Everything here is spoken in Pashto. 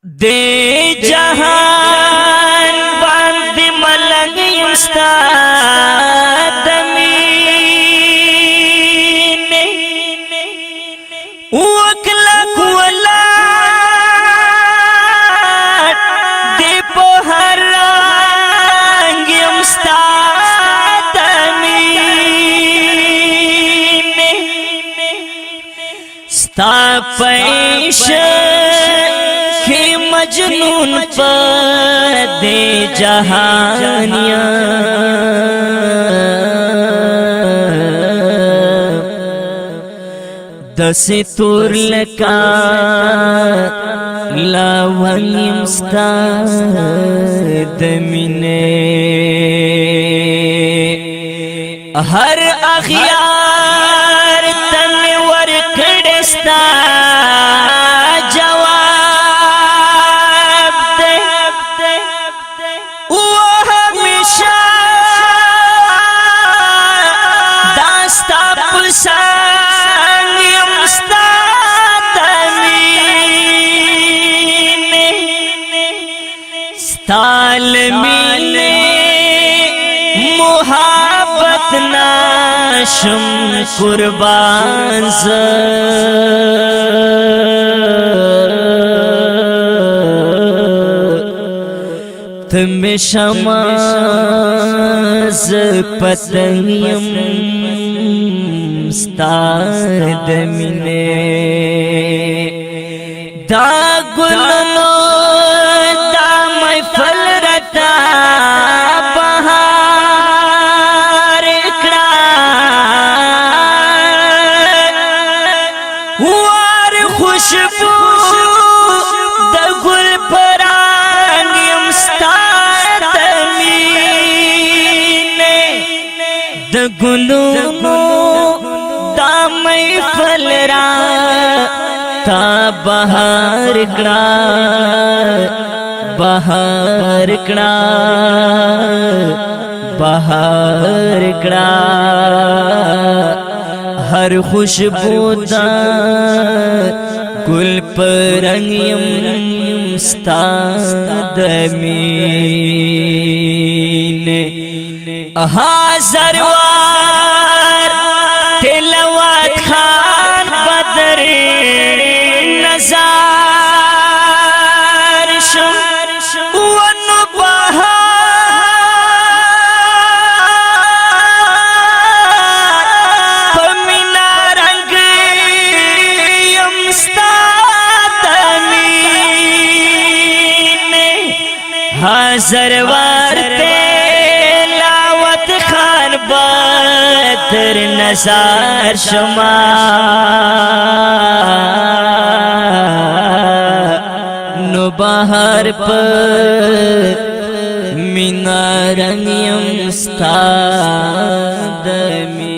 دے جہان باندھ ملنگ استاد مین وکلک ولاد دے پہر رنگ استاد مین ستا پیش مجنون پر دے جہانیاں دس تور لکا لاونیم ستا دمینے ہر اغیار تن ورکڑستا تالمینے محبت ناشم قربان تم شماز پتنیم ستاد منے دا گلنو بہار اکڑا وار خوشبو دا گل پرانیم ستا دمین دا گلونو دا محفل را تا بہار اکڑا بہار کڑا بہار کڑا ہر خوشبو دا گل پرنگیم ستا دمین حاضر وار تلاوت خان بدر نظار شم حاضروار تلاوت خان بدر نظار شما نو بہار پر مینا رنگیم ستا دمی